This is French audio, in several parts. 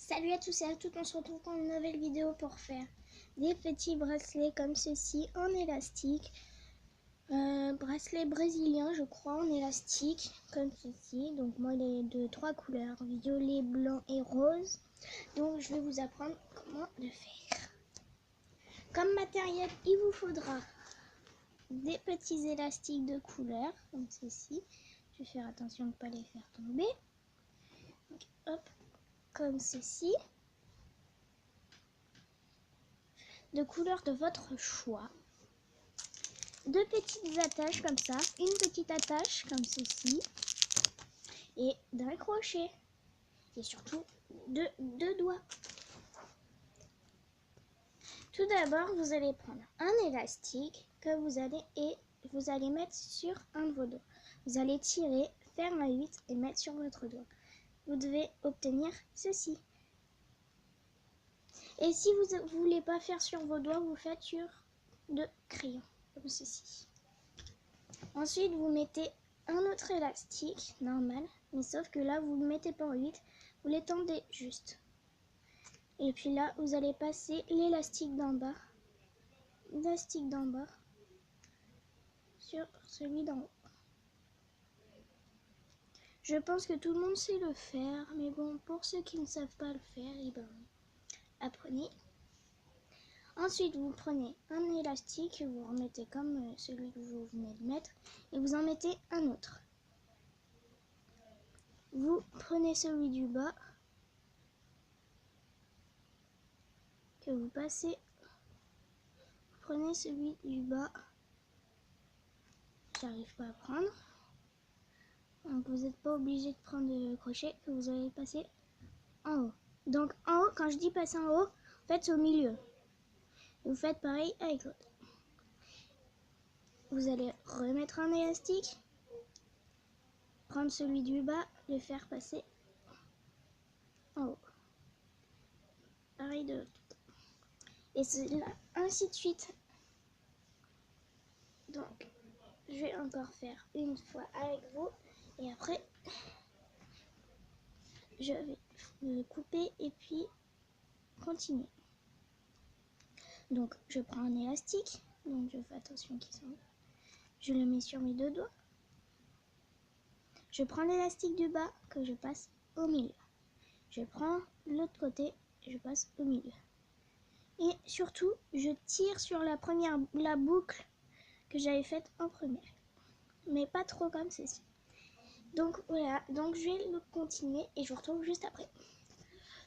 Salut à tous et à toutes, on se retrouve pour une nouvelle vidéo pour faire des petits bracelets comme ceci en élastique. Bracelet brésilien je crois en élastique comme ceci. Donc moi il est de 3 couleurs, violet, blanc et rose. Donc je vais vous apprendre comment le faire. Comme matériel il vous faudra des petits élastiques de couleur comme ceci. Je vais faire attention de ne pas les faire tomber. Donc, hop, comme ceci. De couleur de votre choix. Deux petites attaches comme ça, une petite attache comme ceci et d'un crochet et surtout deux doigts. Tout d'abord, vous allez prendre un élastique que vous allez mettre sur un de vos doigts. Vous allez tirer, faire un 8 et mettre sur votre doigt. Vous devez obtenir ceci. Et si vous ne voulez pas faire sur vos doigts, vous faites sur de crayons, comme ceci. Ensuite, vous mettez un autre élastique, normal, mais sauf que là, vous ne le mettez pas en 8, vous l'étendez juste. Et puis là, vous allez passer l'élastique d'en bas, sur celui d'en haut. Je pense que tout le monde sait le faire, mais bon, pour ceux qui ne savent pas le faire, eh ben, apprenez. Ensuite, vous prenez un élastique, vous remettez comme celui que vous venez de mettre, et vous en mettez un autre. Vous prenez celui du bas, que vous passez, prenez celui du bas, j'arrive pas à prendre, donc vous n'êtes pas obligé de prendre le crochet que vous allez passer en haut. Donc en haut, quand je dis passer en haut, en fait c'est au milieu. Vous faites pareil avec l'autre. Vous allez remettre un élastique, prendre celui du bas, le faire passer en haut. Pareil de l'autre. Et c'est là, ainsi de suite. Donc, je vais encore faire une fois avec vous. Et après, je vais le couper et puis continuer. Donc, je prends un élastique. Donc, je fais attention qu'il s'en va. Je le mets sur mes deux doigts. Je prends l'élastique du bas que je passe au milieu. Je prends l'autre côté et je passe au milieu. Et surtout, je tire sur la boucle que j'avais faite en première. Mais pas trop comme ceci. Donc voilà, donc je vais le continuer et je vous retrouve juste après.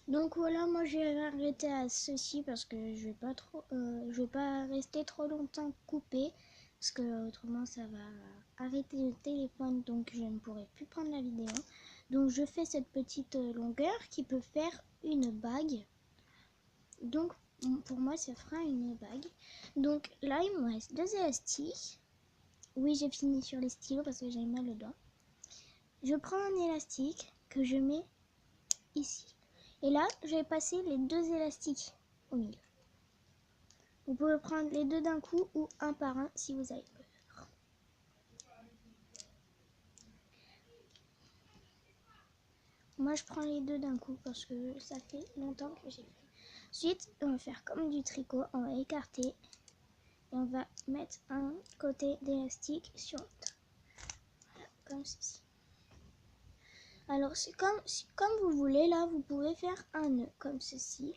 Donc voilà, moi je vais arrêter à ceci parce que je vais pas rester trop longtemps coupé parce que autrement ça va arrêter le téléphone, donc je ne pourrai plus prendre la vidéo. Donc je fais cette petite longueur qui peut faire une bague. Donc pour moi ça fera une bague. Donc là il me reste deux élastiques. Oui, j'ai fini sur les stylos parce que j'ai mal au doigt. Je prends un élastique que je mets ici. Et là, je vais passer les deux élastiques au milieu. Vous pouvez prendre les deux d'un coup ou un par un si vous avez peur. Moi, je prends les deux d'un coup parce que ça fait longtemps que j'ai fait. Ensuite, on va faire comme du tricot. On va écarter et on va mettre un côté d'élastique sur l'autre. Voilà, comme ceci. Alors, c'est comme vous voulez. Là, vous pouvez faire un nœud comme ceci.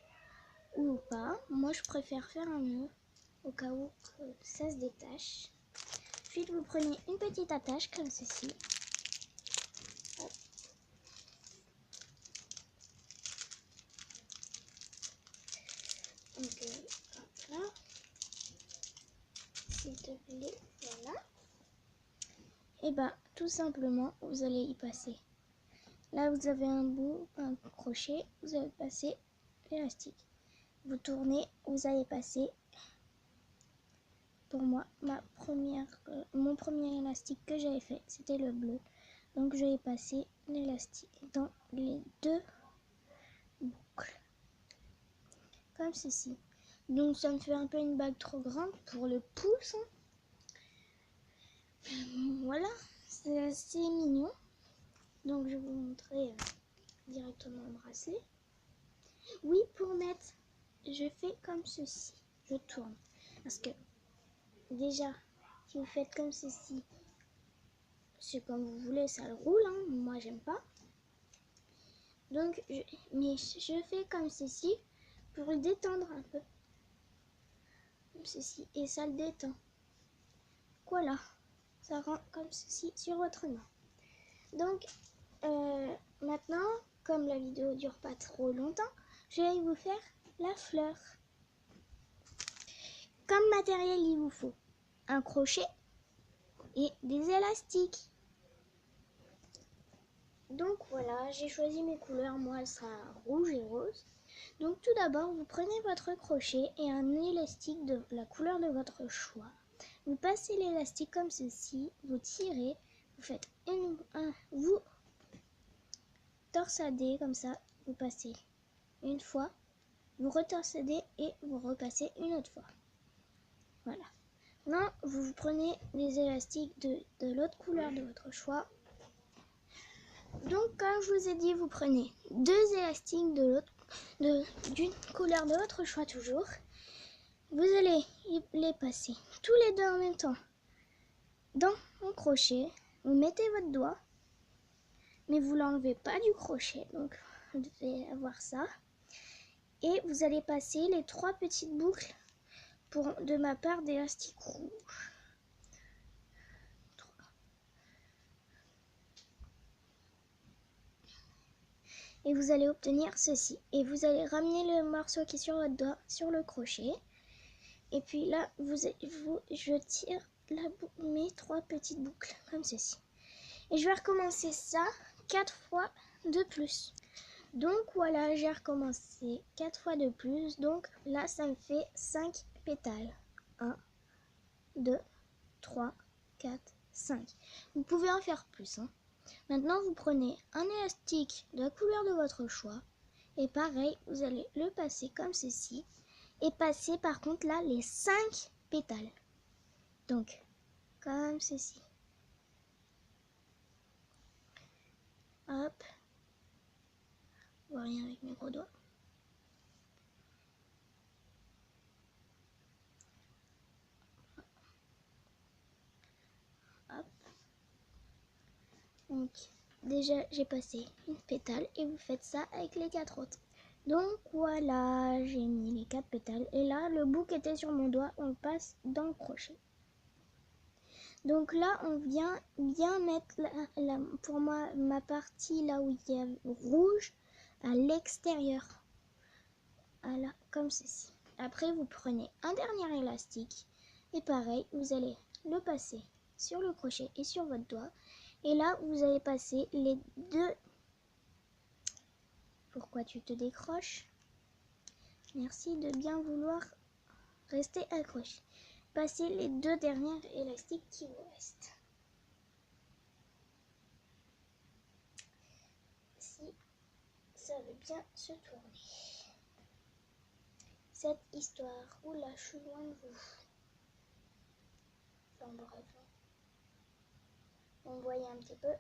Ou pas. Moi je préfère faire un nœud au cas où ça se détache. Ensuite vous prenez une petite attache comme ceci. Hop. Donc hop là. S'il te plaît, voilà. Et ben tout simplement vous allez y passer. Là vous avez un bout, un crochet, vous allez passer l'élastique. Vous tournez, vous allez passer. Pour moi, mon premier élastique que j'avais fait, c'était le bleu. Donc je vais passer l'élastique dans les deux boucles. Comme ceci. Donc ça me fait un peu une bague trop grande pour le pouce. Voilà, c'est assez mignon. Donc je vais vous montrer directement le bracelet. Oui, pour mettre, je fais comme ceci. Je tourne. Parce que déjà, si vous faites comme ceci, c'est comme vous voulez, ça le roule. Hein. Moi, j'aime pas. Donc, mais je fais comme ceci pour le détendre un peu. Comme ceci. Et ça le détend. Voilà. Ça rend comme ceci sur votre main. Donc, maintenant, comme la vidéo dure pas trop longtemps, je vais vous faire la fleur. Comme matériel, il vous faut un crochet et des élastiques. Donc voilà, j'ai choisi mes couleurs. Moi, elle sera rouge et rose. Donc tout d'abord, vous prenez votre crochet et un élastique de la couleur de votre choix. Vous passez l'élastique comme ceci, vous tirez, vous faites vous torsadez comme ça, vous passez une fois, vous retorsadez et vous repassez une autre fois. Voilà. Maintenant, vous prenez des élastiques de l'autre couleur de votre choix. Donc, comme je vous ai dit, vous prenez deux élastiques d'une couleur de votre choix toujours. Vous allez les passer tous les deux en même temps dans un crochet. Vous mettez votre doigt, mais vous l'enlevez pas du crochet. Donc, vous devez avoir ça. Et vous allez passer les trois petites boucles de ma part d'élastique rouge. Et vous allez obtenir ceci. Et vous allez ramener le morceau qui est sur votre doigt sur le crochet. Et puis là, je tire mes trois petites boucles comme ceci. Et je vais recommencer ça 4 fois de plus. Donc voilà, j'ai recommencé 4 fois de plus. Donc là, ça me fait 5 pétales. 1, 2, 3, 4, 5. Vous pouvez en faire plus. Hein. Maintenant, vous prenez un élastique de la couleur de votre choix. Et pareil, vous allez le passer comme ceci. Et passer par contre là les 5 pétales. Donc, comme ceci. Hop. Je vois rien avec mes gros doigts. Hop. Donc, déjà, j'ai passé une pétale et vous faites ça avec les 4 autres. Donc, voilà, j'ai mis les 4 pétales. Et là, le bout qui était sur mon doigt, on le passe dans le crochet. Donc là, on vient bien mettre, pour moi, ma partie là où il y a rouge à l'extérieur. Voilà, comme ceci. Après, vous prenez un dernier élastique. Et pareil, vous allez le passer sur le crochet et sur votre doigt. Et là, vous allez passer les deux... Pourquoi tu te décroches? Merci de bien vouloir rester accroché. Passez les deux derniers élastiques qui vous restent. Si ça veut bien se tourner. Cette histoire, oula, je suis loin de vous. Enfin bref. On voyait un petit peu.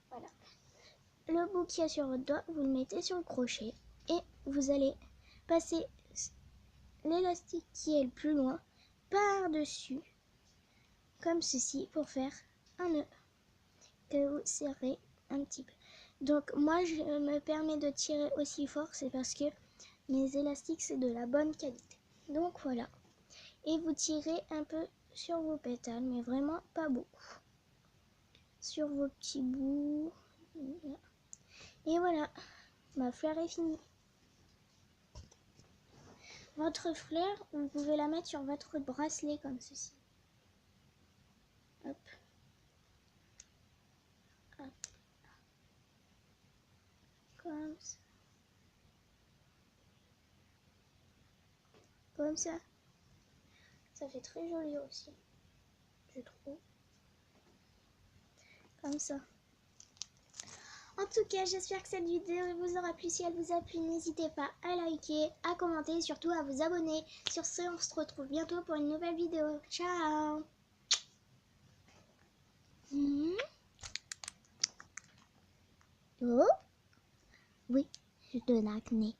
Voilà. Le bout qui est sur votre doigt, vous le mettez sur le crochet et vous allez passer l'élastique qui est le plus loin par-dessus, comme ceci, pour faire un nœud que vous serrez un petit peu. Donc moi, je me permets de tirer aussi fort, c'est parce que mes élastiques, c'est de la bonne qualité. Donc voilà. Et vous tirez un peu sur vos pétales, mais vraiment pas beaucoup. Sur vos petits bouts. Et voilà, ma fleur est finie. Votre fleur, vous pouvez la mettre sur votre bracelet comme ceci. Hop. Hop. Comme ça. Comme ça. Ça fait très joli aussi, je trouve. Comme ça. En tout cas, j'espère que cette vidéo vous aura plu. Si elle vous a plu, n'hésitez pas à liker, à commenter et surtout à vous abonner. Sur ce, on se retrouve bientôt pour une nouvelle vidéo. Ciao. Oh oui. de l'acné.